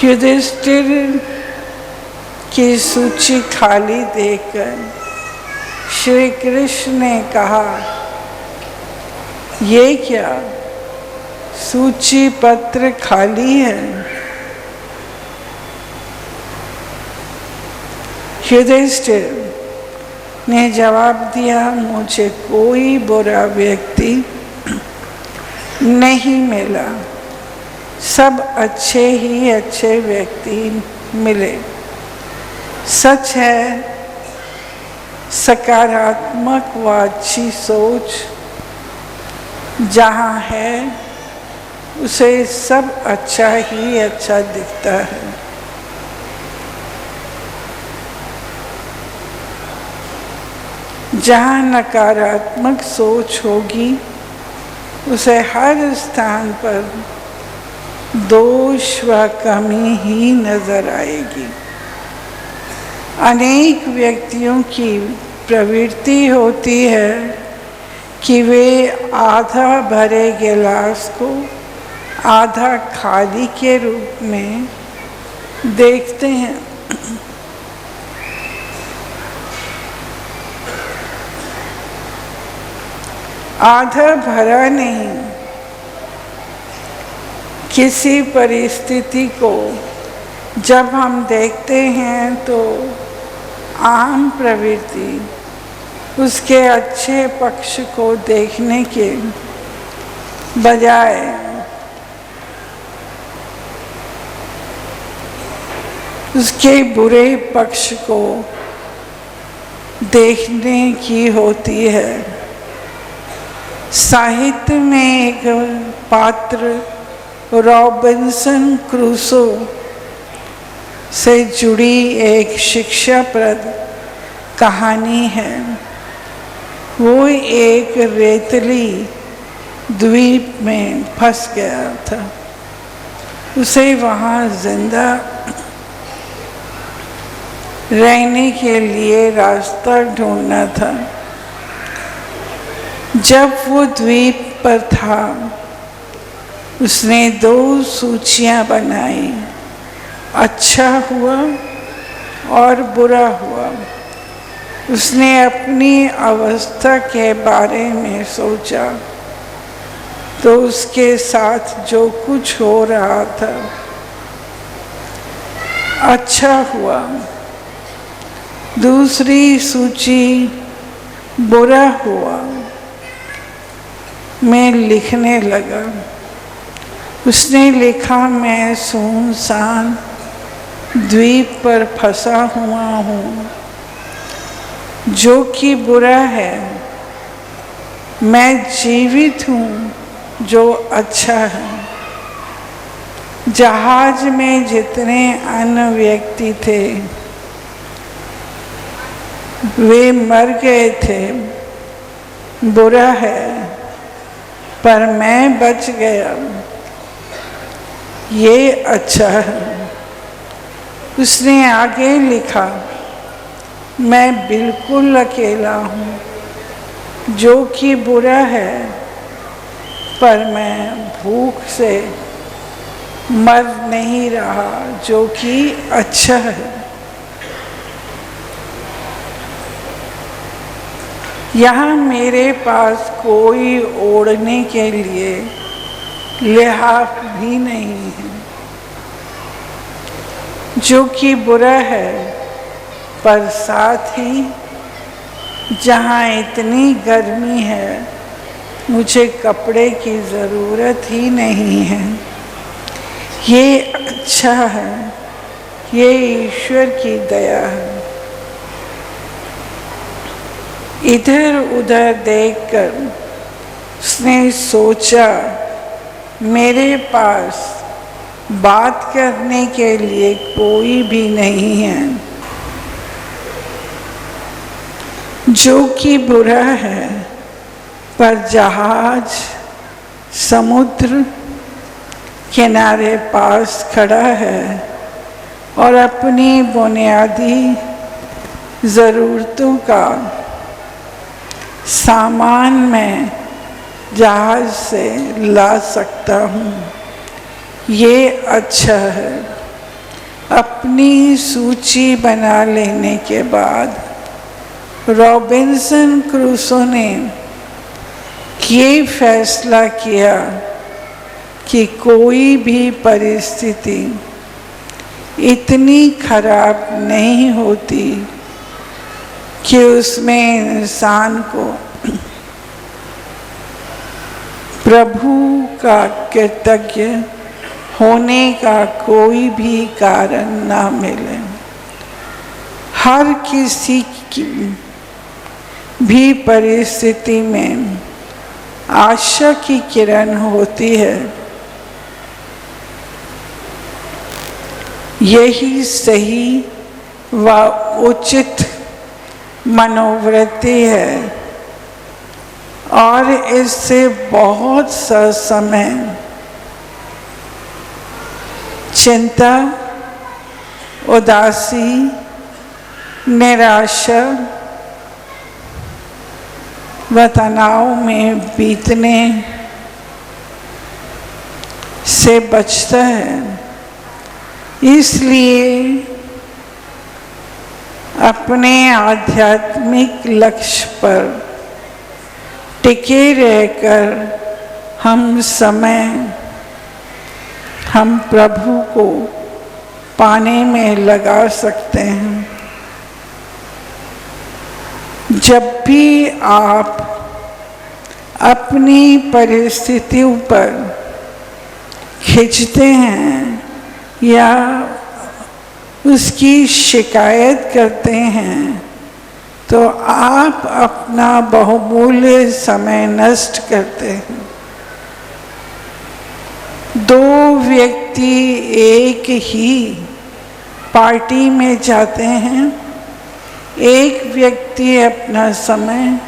युधिष्ठिर की सूची खाली देखकर श्री कृष्ण ने कहा, ये क्या, सूची पत्र खाली है? युधिष्ठिर ने जवाब दिया, मुझे कोई बुरा व्यक्ति नहीं मिला, सब अच्छे ही अच्छे व्यक्ति मिले। सच है, सकारात्मक व अच्छी सोच जहाँ है उसे सब अच्छा ही अच्छा दिखता है। जहाँ नकारात्मक सोच होगी उसे हर स्थान पर दोष व कमी ही नजर आएगी। अनेक व्यक्तियों की प्रवृत्ति होती है कि वे आधा भरे गिलास को आधा खाली के रूप में देखते हैं। आधा भरा नहीं, किसी परिस्थिति को जब हम देखते हैं तो आम प्रवृत्ति उसके अच्छे पक्ष को देखने के बजाय उसके बुरे पक्ष को देखने की होती है। साहित्य में एक पात्र रॉबिन्सन क्रूसो से जुड़ी एक शिक्षाप्रद कहानी है। वो एक रेतली द्वीप में फंस गया था। उसे वहाँ जिंदा रहने के लिए रास्ता ढूंढना था। जब वो द्वीप पर था उसने 2 सूचियां बनाई, अच्छा हुआ और बुरा हुआ। उसने अपनी अवस्था के बारे में सोचा तो उसके साथ जो कुछ हो रहा था अच्छा हुआ। दूसरी सूची बुरा हुआ में लिखने लगा। उसने लिखा, मैं सुनसान द्वीप पर फंसा हुआ हूँ, जो कि बुरा है। मैं जीवित हूँ, जो अच्छा है। जहाज में जितने अन्य व्यक्ति थे वे मर गए थे, बुरा है, पर मैं बच गया, ये अच्छा है। उसने आगे लिखा, मैं बिल्कुल अकेला हूँ, जो कि बुरा है, पर मैं भूख से मर नहीं रहा, जो कि अच्छा है। यहाँ मेरे पास कोई ओढ़ने के लिए लिहाफ भी नहीं है, जो कि बुरा है, पर साथ ही जहाँ इतनी गर्मी है मुझे कपड़े की ज़रूरत ही नहीं है। ये अच्छा है, ये ईश्वर की दया है। इधर उधर देखकर उसने सोचा, मेरे पास बात करने के लिए कोई भी नहीं है, जो कि बुरा है, पर जहाज समुद्र किनारे पास खड़ा है और अपनी बुनियादी ज़रूरतों का सामान मैं जहाज से ला सकता हूँ, ये अच्छा है। अपनी सूची बना लेने के बाद रॉबिन्सन क्रूसो ने ये फैसला किया कि कोई भी परिस्थिति इतनी खराब नहीं होती कि उसमें इंसान को प्रभु का कृतज्ञ होने का कोई भी कारण ना मिले। हर किसी की भी परिस्थिति में आशा की किरण होती है। यही सही व उचित मनोवृत्ति है और इससे बहुत सा समय चिंता, उदासी, निराशा व तनाव में बीतने से बचता है। इसलिए अपने आध्यात्मिक लक्ष्य पर टिके रहकर हम प्रभु को पाने में लगा सकते हैं। जब भी आप अपनी परिस्थितियों पर खींचते हैं या उसकी शिकायत करते हैं तो आप अपना बहुमूल्य समय नष्ट करते हैं। दो व्यक्ति एक ही पार्टी में जाते हैं। एक व्यक्ति अपना समय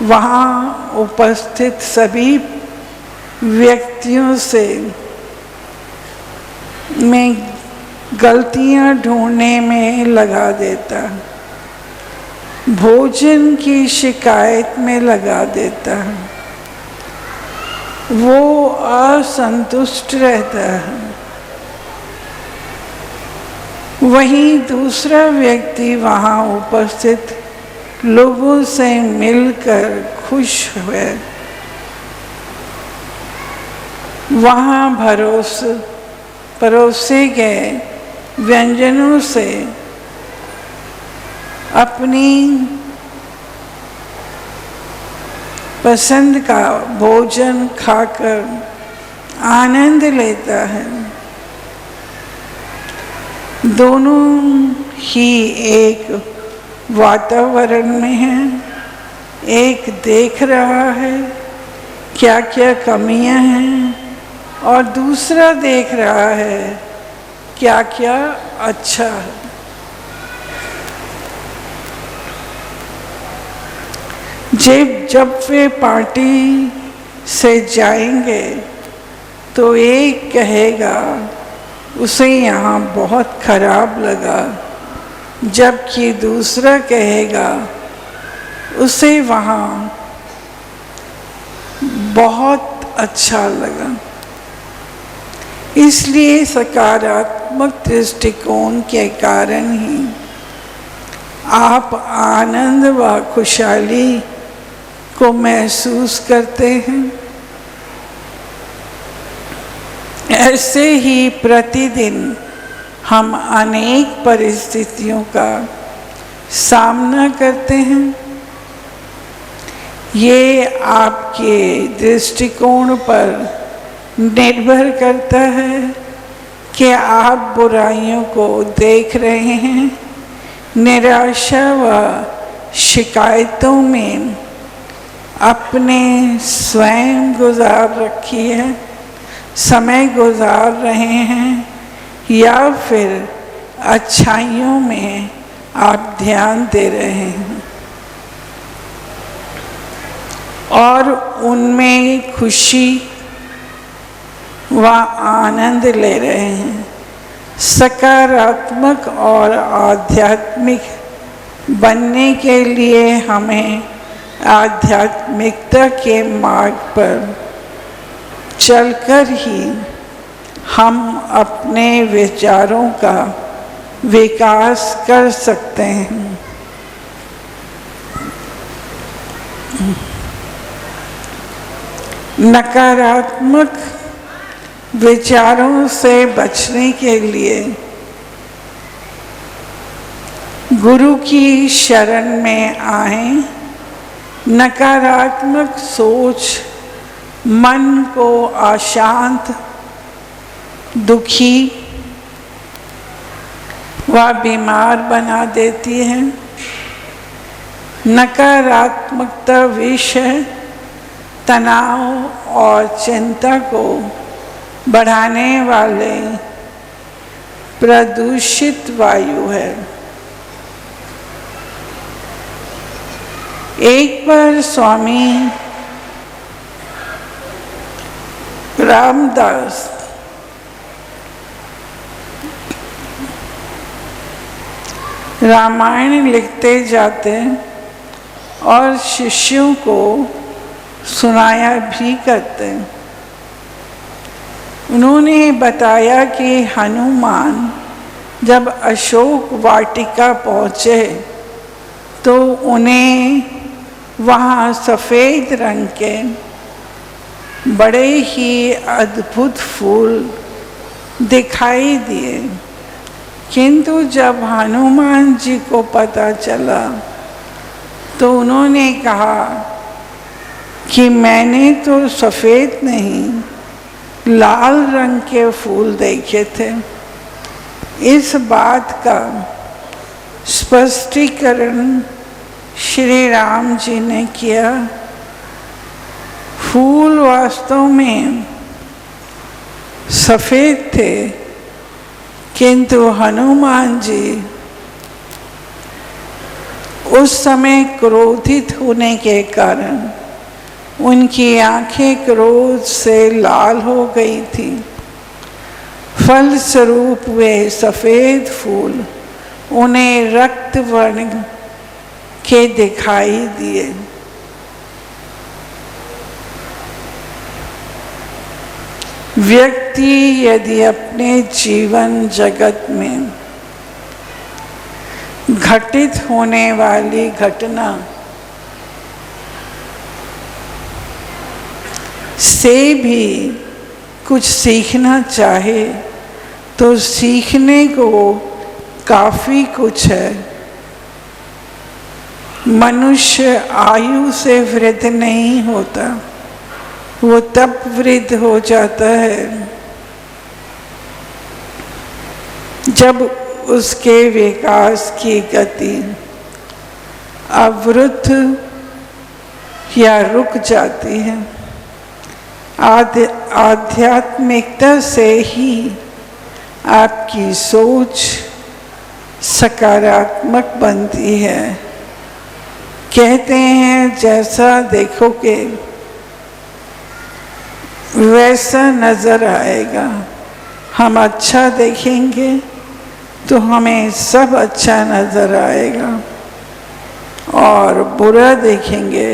वहाँ उपस्थित सभी व्यक्तियों से में गलतियाँ ढूंढने में लगा देता, भोजन की शिकायत में लगा देता है, वो असंतुष्ट रहता है। वहीं दूसरा व्यक्ति वहाँ उपस्थित लोगों से मिलकर खुश है, वहाँ परोसे गए व्यंजनों से अपनी पसंद का भोजन खाकर आनंद लेता है। दोनों ही एक वातावरण में हैं। एक देख रहा है क्या क्या कमियां हैं और दूसरा देख रहा है क्या क्या अच्छा है। जब वे पार्टी से जाएंगे तो एक कहेगा उसे यहाँ बहुत खराब लगा, जबकि दूसरा कहेगा उसे वहाँ बहुत अच्छा लगा। इसलिए सकारात्मक दृष्टिकोण के कारण ही आप आनंद व खुशहाली को महसूस करते हैं। ऐसे ही प्रतिदिन हम अनेक परिस्थितियों का सामना करते हैं। ये आपके दृष्टिकोण पर निर्भर करता है कि आप बुराइयों को देख रहे हैं, निराशा व शिकायतों में अपने स्वयं समय गुजार रहे हैं, या फिर अच्छाइयों में आप ध्यान दे रहे हैं और उनमें खुशी व आनंद ले रहे हैं। सकारात्मक और आध्यात्मिक बनने के लिए हमें आध्यात्मिकता के मार्ग पर चलकर ही हम अपने विचारों का विकास कर सकते हैं। नकारात्मक विचारों से बचने के लिए गुरु की शरण में आएं। नकारात्मक सोच मन को अशांत, दुखी व बीमार बना देती है। नकारात्मकता विष है, तनाव और चिंता को बढ़ाने वाले प्रदूषित वायु है। एक बार स्वामी रामदास रामायण लिखते जाते और शिष्यों को सुनाया भी करते। उन्होंने बताया कि हनुमान जब अशोक वाटिका पहुँचे तो उन्हें वहाँ सफ़ेद रंग के बड़े ही अद्भुत फूल दिखाई दिए, किंतु जब हनुमान जी को पता चला तो उन्होंने कहा कि मैंने तो सफ़ेद नहीं लाल रंग के फूल देखे थे। इस बात का स्पष्टीकरण श्री राम जी ने किया। फूल वास्तव में सफ़ेद थे, किंतु हनुमान जी उस समय क्रोधित होने के कारण उनकी आंखें क्रोध से लाल हो गई थी। फलस्वरूप वे सफ़ेद फूल उन्हें रक्त वर्ण के दिखाई दिए। व्यक्ति यदि अपने जीवन जगत में घटित होने वाली घटना से भी कुछ सीखना चाहे तो सीखने को काफ़ी कुछ है। मनुष्य आयु से वृद्ध नहीं होता, वो तब वृद्ध हो जाता है जब उसके विकास की गति अवरुद्ध या रुक जाती है। आध्यात्मिकता से ही आपकी सोच सकारात्मक बनती है। कहते हैं जैसा देखोगे वैसा नज़र आएगा। हम अच्छा देखेंगे तो हमें सब अच्छा नज़र आएगा, और बुरा देखेंगे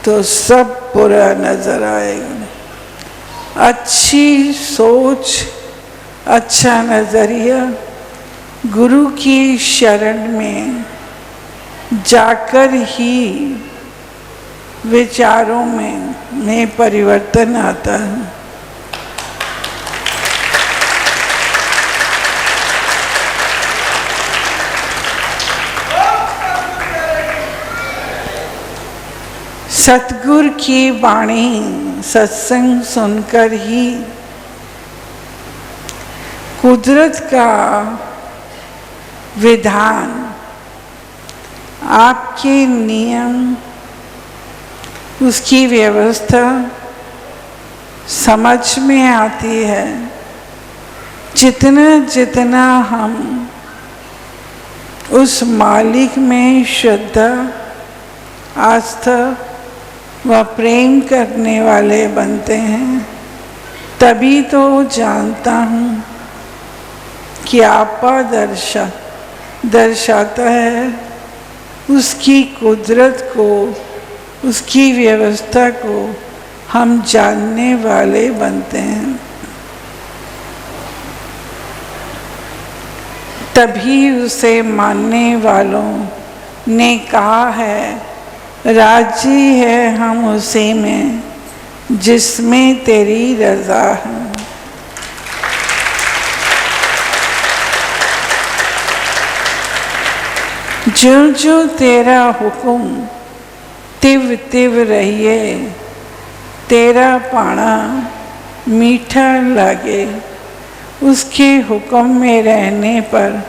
तो सब बुरा नज़र आएगा। अच्छी सोच, अच्छा नज़रिया गुरु की शरण में जाकर ही विचारों में परिवर्तन आता है। सतगुरु की वाणी सत्संग सुनकर ही कुदरत का विधान, आपके नियम, उसकी व्यवस्था समझ में आती है। जितना जितना हम उस मालिक में श्रद्धा, आस्था व प्रेम करने वाले बनते हैं, तभी तो जानता हूँ कि आपा दर्शाता है उसकी कुदरत को, उसकी व्यवस्था को हम जानने वाले बनते हैं। तभी उसे मानने वालों ने कहा है, राजी है हम उसी में जिसमें तेरी रज़ा है। ज्यों ज्यों तेरा हुक्म तिव तिव रहिए, तेरा पाना मीठा लगे। उसके हुक्म में रहने पर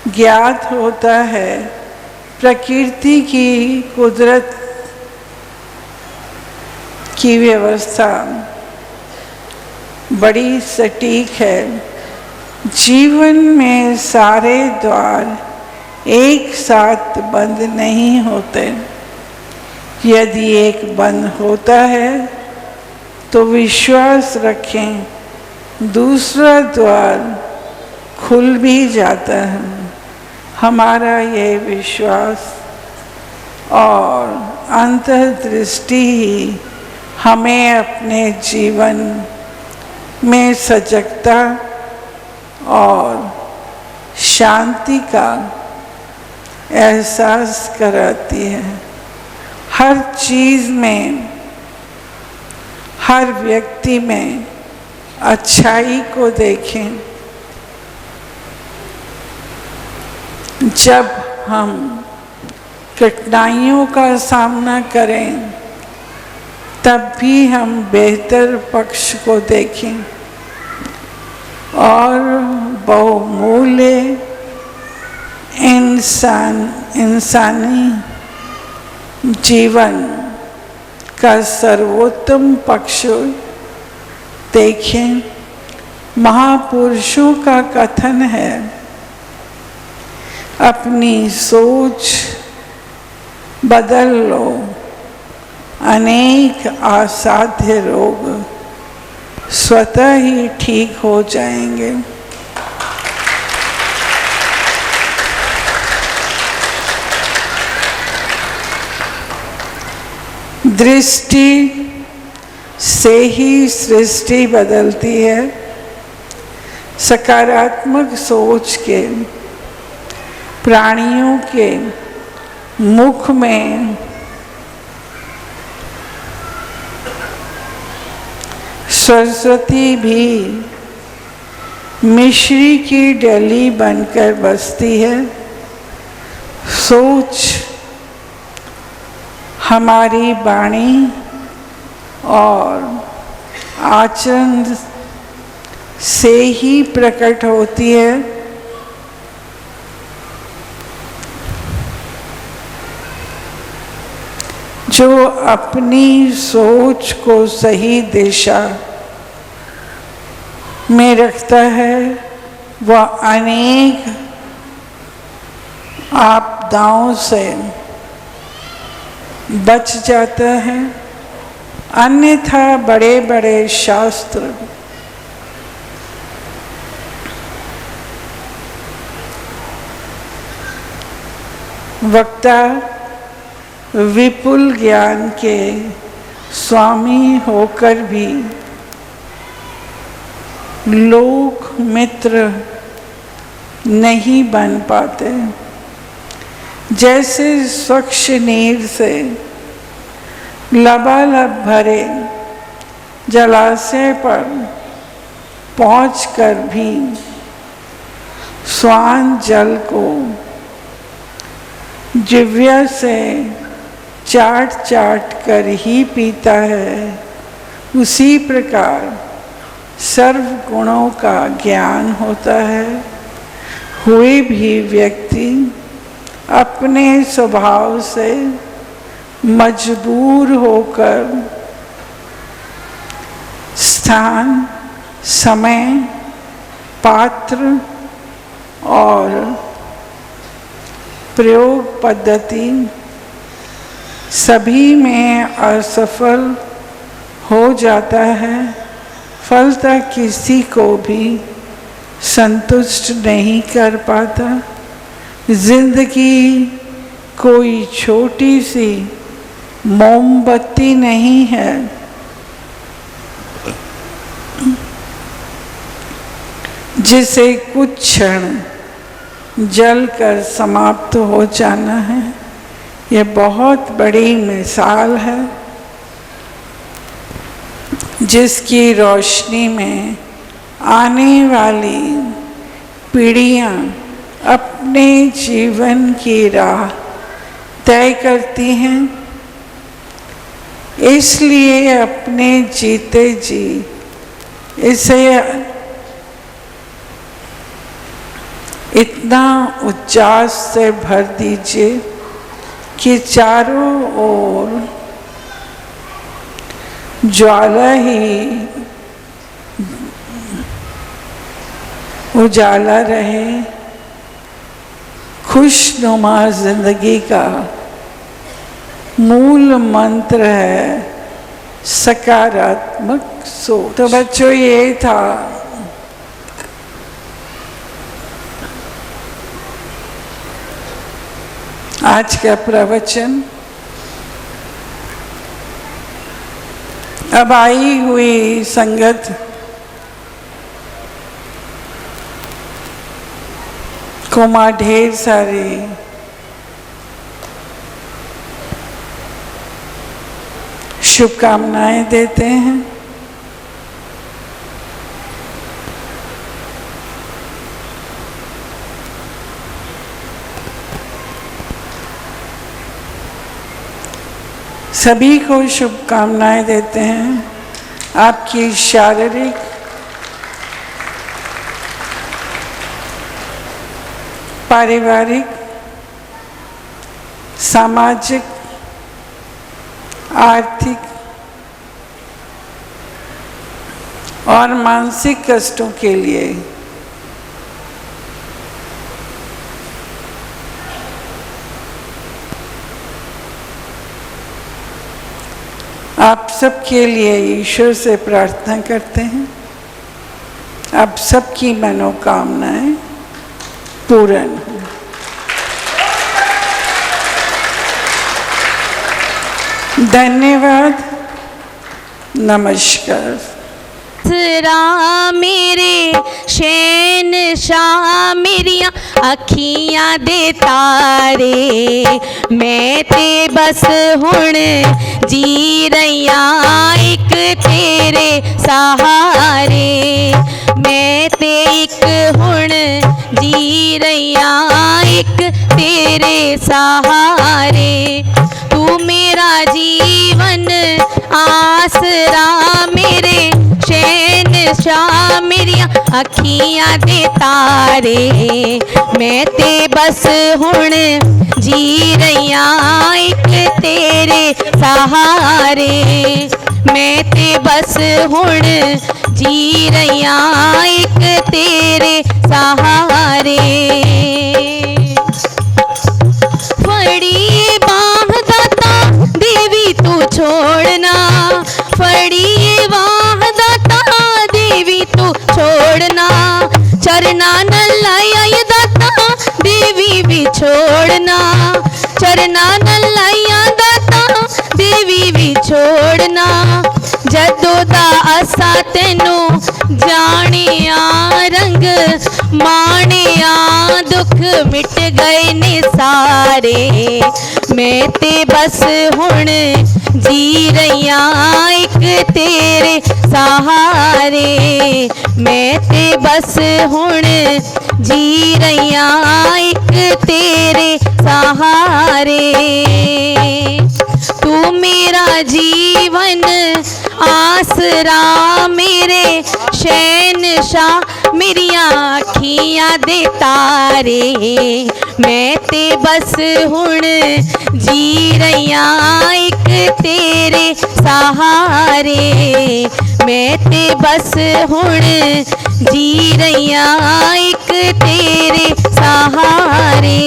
ज्ञात होता है प्रकृति की कुदरत की व्यवस्था बड़ी सटीक है। जीवन में सारे द्वार एक साथ बंद नहीं होते। यदि एक बंद होता है तो विश्वास रखें दूसरा द्वार खुल भी जाता है। हमारा ये विश्वास और अंतर्दृष्टि ही हमें अपने जीवन में सजगता और शांति का एहसास कराती है। हर चीज़ में, हर व्यक्ति में अच्छाई को देखें। जब हम कठिनाइयों का सामना करें तब भी हम बेहतर पक्ष को देखें और बहुमूल्य इंसानी जीवन का सर्वोत्तम पक्ष देखें। महापुरुषों का कथन है, अपनी सोच बदल लो, अनेक असाध्य रोग स्वतः ही ठीक हो जाएंगे। दृष्टि से ही सृष्टि बदलती है। सकारात्मक सोच के प्राणियों के मुख में सरस्वती भी मिश्री की डली बनकर बसती है। सोच हमारी वाणी और आचरण से ही प्रकट होती है। जो अपनी सोच को सही दिशा में रखता है वह अनेक आपदाओं से बच जाता है। अन्यथा बड़े बड़े शास्त्र वक्ता विपुल ज्ञान के स्वामी होकर भी लोक मित्र नहीं बन पाते। जैसे स्वच्छ नीर से लबालब भरे जलाशय पर पहुंचकर भी स्वान जल को जिह्वा से चाट चाट कर ही पीता है, उसी प्रकार सर्व गुणों का ज्ञान होता है। हुए भी व्यक्ति अपने स्वभाव से मजबूर होकर स्थान, समय, पात्र और प्रयोग पद्धति सभी में असफल हो जाता है। फलतः किसी को भी संतुष्ट नहीं कर पाता। जिंदगी कोई छोटी सी मोमबत्ती नहीं है जिसे कुछ क्षण जल कर समाप्त हो जाना है। ये बहुत बड़ी मिसाल है जिसकी रोशनी में आने वाली पीढ़ियाँ अपने जीवन की राह तय करती हैं। इसलिए अपने जीते जी इसे इतना उच्चास से भर दीजिए कि चारों ओर ज्वाला ही उजाला रहे। खुशनुमा जिंदगी का मूल मंत्र है सकारात्मक सोच। तो बच्चों, ये था आज का प्रवचन। अब आई हुई संगत को मां ढेर सारी शुभकामनाएं देते हैं। सभी को शुभकामनाएं देते हैं। आपकी शारीरिक, पारिवारिक, सामाजिक, आर्थिक और मानसिक कष्टों के लिए आप सबके लिए ईश्वर से प्रार्थना करते हैं। आप सबकी मनोकामनाएं पूर्ण हो। धन्यवाद। नमस्कार। मेरे शहंशाह मेरिया अखियां दे तारे, मैं ते बस हुण जी रहिया एक तेरे सहारे। मैं ते एक हुण जी रहिया एक तेरे सहारे। तू मेरा जीवन आसरा मेरे शहंशाह मेरिया अखियां दे तारे, मैं ते बस हुण जी रहिया एक तेरे सहारे। मैं ते बस हुण जी रहिया एक तेरे सहारे। फड़ी बाह दाता देवी तू छोड़ना, फड़ी बाह दाता देवी तू छोड़ना। चरना न लाया दाता देवी भी छोड़ना, चरना न लाया दाता देवी भी छोड़ना। जदों दा असा तेनू जानिया रंग मानिया, दुख मिट गए ने सारे। मैं ते बस हुण जी रहिया एक तेरे सहारे। मैं ते बस हुण जी रहिया एक तेरे सहारे। तू मेरा जीवन आसरा मेरे शहंशाह मेरिया अखियां दे तारे। मैं ते बस हुण जी रहिया एक तेरे सहारे। मैं ते बस हुण जी रहिया एक तेरे सहारे।